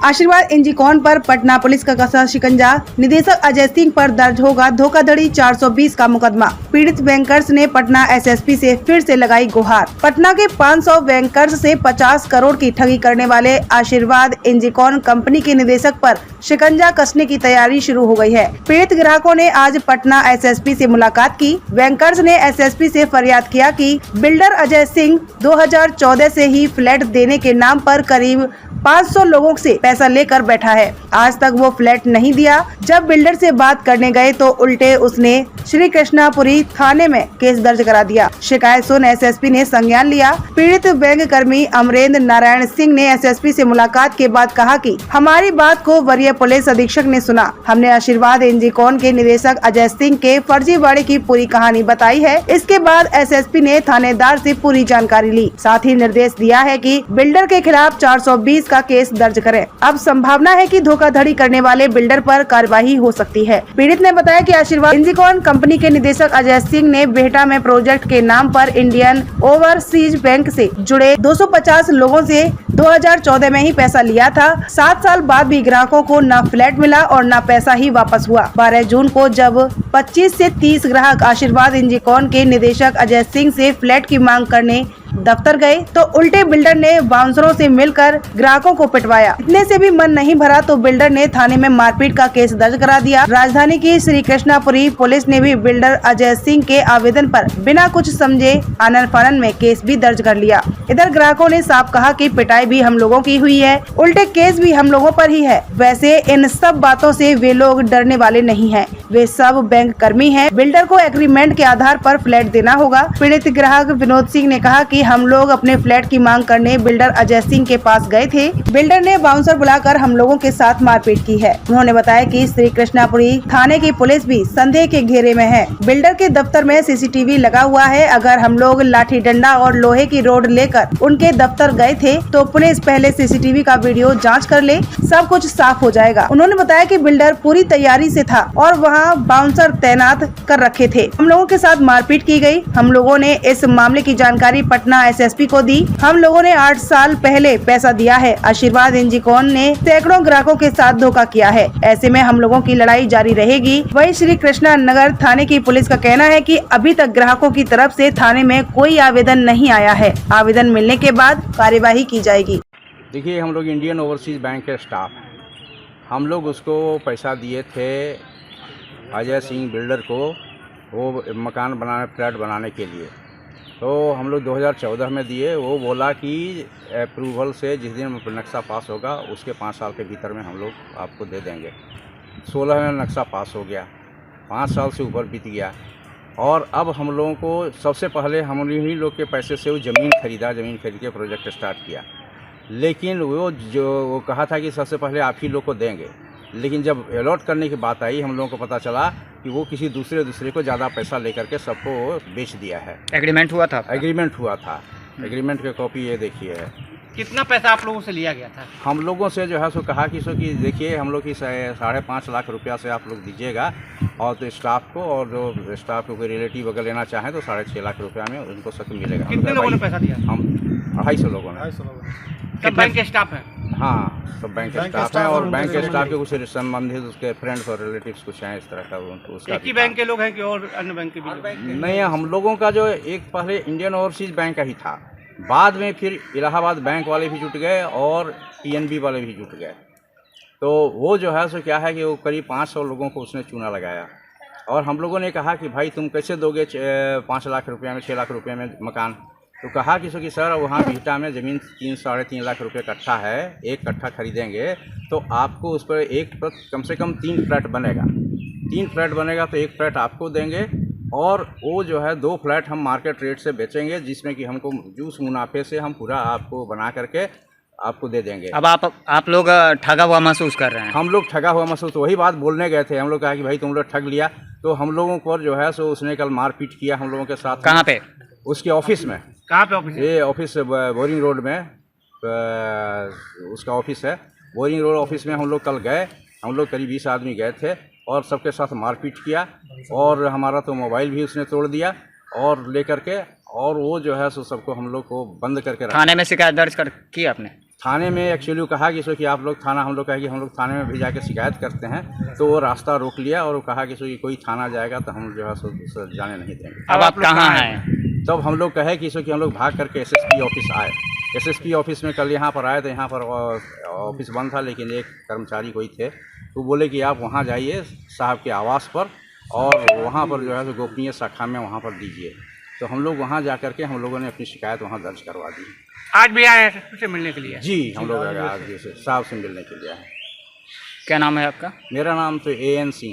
आशीर्वाद इंजीकॉन पर पटना पुलिस का कसा शिकंजा। निदेशक अजय सिंह पर दर्ज होगा धोखाधड़ी 420 का मुकदमा। पीड़ित बैंकर्स ने पटना एसएसपी से फिर से लगाई गुहार। पटना के 500 बैंकर्स से 50 करोड़ की ठगी करने वाले आशीर्वाद इंजीकॉन कंपनी के निदेशक पर शिकंजा कसने की तैयारी शुरू हो गई है। पीड़ित ग्राहकों ने आज पटना एसएसपी से मुलाकात की। बैंकर्स ने एसएसपी से फरियाद किया कि बिल्डर अजय सिंह 2014 से ही फ्लैट देने के नाम पर करीब 500 लोगों से पैसा लेकर बैठा है। आज तक वो फ्लैट नहीं दिया। जब बिल्डर से बात करने गए तो उल्टे उसने श्री कृष्णापुरी थाने में केस दर्ज करा दिया। शिकायत सुन एसएसपी ने संज्ञान लिया। पीड़ित बैंक कर्मी अमरेंद्र नारायण सिंह ने एसएसपी से मुलाकात के बाद कहा कि हमारी बात को वरीय पुलिस अधीक्षक ने सुना। हमने आशीर्वाद इंजीकॉन के निदेशक अजय सिंह के फर्जीवाड़े की पूरी कहानी बताई है। इसके बाद एसएसपी ने थानेदार से पूरी जानकारी ली। साथ ही निर्देश दिया है कि बिल्डर के खिलाफ 420 का केस दर्ज करें। अब संभावना है कि धोखाधड़ी करने वाले बिल्डर पर कार्यवाही हो सकती है। पीड़ित ने बताया कि आशीर्वाद इंजीकॉन कंपनी के निदेशक अजय सिंह ने बेहटा में प्रोजेक्ट के नाम पर इंडियन ओवरसीज बैंक से जुड़े 250 लोगों से 2014 में ही पैसा लिया था। 7 साल बाद भी ग्राहकों को न फ्लैट मिला और न पैसा ही वापस हुआ। 12 जून को जब 25 से 30 ग्राहक आशीर्वाद इंजीकॉन के निदेशक अजय सिंह से फ्लैट की मांग करने दफ्तर गए तो उल्टे बिल्डर ने बाउंसरों से मिलकर ग्राहकों को पिटवाया। इतने से भी मन नहीं भरा तो बिल्डर ने थाने में मारपीट का केस दर्ज करा दिया। राजधानी की श्री कृष्णापुरी पुलिस ने भी बिल्डर अजय सिंह के आवेदन पर बिना कुछ समझे आनन फानन में केस भी दर्ज कर लिया। इधर ग्राहकों ने साफ कहा कि पिटाई भी हम लोगों की हुई है, उल्टे केस भी हम लोगों पर ही है। वैसे इन सब बातों से वे लोग डरने वाले नहीं है। वे सब बैंक कर्मी है। बिल्डर को एग्रीमेंट के आधार पर फ्लैट देना होगा। पीड़ित ग्राहक विनोद सिंह ने कहा कि हम लोग अपने फ्लैट की मांग करने बिल्डर अजय सिंह के पास गए थे। बिल्डर ने बाउंसर बुलाकर हम लोगों के साथ मारपीट की है। उन्होंने बताया कि श्री कृष्णापुरी थाने की पुलिस भी संदेह के घेरे में है। बिल्डर के दफ्तर में सीसीटीवी लगा हुआ है। अगर हम लोग लाठी डंडा और लोहे की रोड लेकर उनके दफ्तर गए थे तो पुलिस पहले सीसीटीवी का वीडियो जाँच कर ले, सब कुछ साफ हो जाएगा। उन्होंने बताया कि बिल्डर पूरी तैयारी से था और वहाँ बाउंसर तैनात कर रखे थे। हम लोगों के साथ मारपीट की गई। हम लोगों ने इस मामले की जानकारी पटना एसएसपी को दी। हम लोगों ने 8 साल पहले पैसा दिया है। आशीर्वाद इंजीकॉन ने सैकड़ों ग्राहकों के साथ धोखा किया है। ऐसे में हम लोगों की लड़ाई जारी रहेगी। वहीं श्री कृष्णा नगर थाने की पुलिस का कहना है कि अभी तक ग्राहकों की तरफ से थाने में कोई आवेदन नहीं आया है। आवेदन मिलने के बाद कार्यवाही की जाएगी। देखिए, हम लोग इंडियन ओवरसीज बैंक के स्टाफ, हम लोग उसको पैसा दिए थे अजय सिंह बिल्डर को, वो मकान बनाने, फ्लैट बनाने के लिए। तो हम लोग 2014 में दिए। वो बोला कि अप्रूवल से जिस दिन नक्शा पास होगा उसके 5 साल के भीतर में हम लोग आपको दे देंगे। 16 में नक्शा पास हो गया, 5 साल से ऊपर बीत गया और अब हम लोगों को सबसे पहले हम ही लोग के पैसे से वो ज़मीन खरीदा। ज़मीन खरीद के प्रोजेक्ट स्टार्ट किया, लेकिन वो कहा था कि सबसे पहले आप ही लोग को देंगे। लेकिन जब अलॉट करने की बात आई, हम लोगों को पता चला कि वो किसी दूसरे को ज़्यादा पैसा लेकर के सबको बेच दिया है। एग्रीमेंट हुआ था? एग्रीमेंट हुआ था। एग्रीमेंट की कॉपी ये देखिए है। कितना पैसा आप लोगों से लिया गया था? हम लोगों से जो है सो कहा कि देखिए, हम लोग की 5.5 लाख रुपया से आप लोग दीजिएगा और तो स्टाफ को, और जो स्टाफ को कोई रिलेटिव अगर लेना चाहें तो 6.5 लाख रुपया में उनको सब मिलेगा। कितने लोगों ने पैसा दिया? हम 250 लोगों ने। सब बैंक के स्टाफ हैं? हाँ, सब बैंक के स्टाफ हैं और बैंक के स्टाफ के कुछ संबंधित उसके फ्रेंड्स और रिलेटिव्स कुछ हैं इस तरह का। उसका एक ही बैंक के लोग हैं कि और अन्य बैंक के भी? नहीं, हम लोगों का जो एक पहले इंडियन ओवरसीज बैंक का ही था, बाद में फिर इलाहाबाद बैंक वाले भी जुट गए और पीएनबी वाले भी जुट गए। तो वो जो है सो क्या है कि वो करीब 500 लोगों को उसने चूना लगाया और हम लोगों ने कहा कि भाई तुम कैसे दोगे 5 लाख रुपये में, 6 लाख रुपये में मकान? तो कहा कि सर वहाँ बिहटा में ज़मीन 3-3.5 लाख रुपये कट्ठा है, 1 कट्ठा खरीदेंगे तो आपको उस पर कम से कम 3 फ्लैट बनेगा। 3 फ्लैट बनेगा तो 1 फ्लैट आपको देंगे और वो जो है 2 फ्लैट हम मार्केट रेट से बेचेंगे, जिसमें कि हमको जूस मुनाफे से हम पूरा आपको बना करके आपको दे देंगे। अब आप लोग ठगा हुआ महसूस कर रहे हैं? हम लोग ठगा हुआ महसूस, वही बात बोलने गए थे। हम लोग कहा कि भाई तुम लोग ठग लिया। तो हम लोगों को जो है सो उसने कल मारपीट किया हम लोगों के साथ। कहाँ पे? उसके ऑफिस में। कहाँ पे ऑफिस? ये ऑफिस बोरिंग रोड में उसका ऑफिस है। बोरिंग रोड ऑफिस में हम लोग कल गए। हम लोग करीब 20 आदमी गए थे और सबके साथ मारपीट किया और हमारा तो मोबाइल भी उसने तोड़ दिया और लेकर के, और वो जो है सो सबको हम लोग को बंद करके रखा। थाने में शिकायत दर्ज की आपने? थाने में एक्चुअली कहा कि सो कि आप लोग थाना, हम लोग कहा कि हम लोग थाने में भी जाकर शिकायत करते हैं, तो वो रास्ता रोक लिया और वो कहा कि सो कि कोई थाना जाएगा तो हम जो है सो जाने नहीं देंगे। अब आप कहाँ हैं? तब हम लोग कहे कि सो कि हम लोग भाग करके एसएसपी ऑफिस आए। एसएसपी ऑफिस में कल यहाँ पर आए तो यहाँ पर ऑफिस बंद था, लेकिन एक कर्मचारी कोई थे तो बोले कि आप वहाँ जाइए साहब के आवास पर और वहाँ पर जो है सो गोपनीय शाखा में वहाँ पर दीजिए। तो हम लोग वहाँ जा करके हम लोगों ने अपनी शिकायत वहाँ दर्ज करवा दी। आज भी आए हैं उससे मिलने के लिए? जी, हम लोग आज जैसे साहब से मिलने के लिए आए। क्या नाम है आपका? मेरा नाम तो AN सिंह है।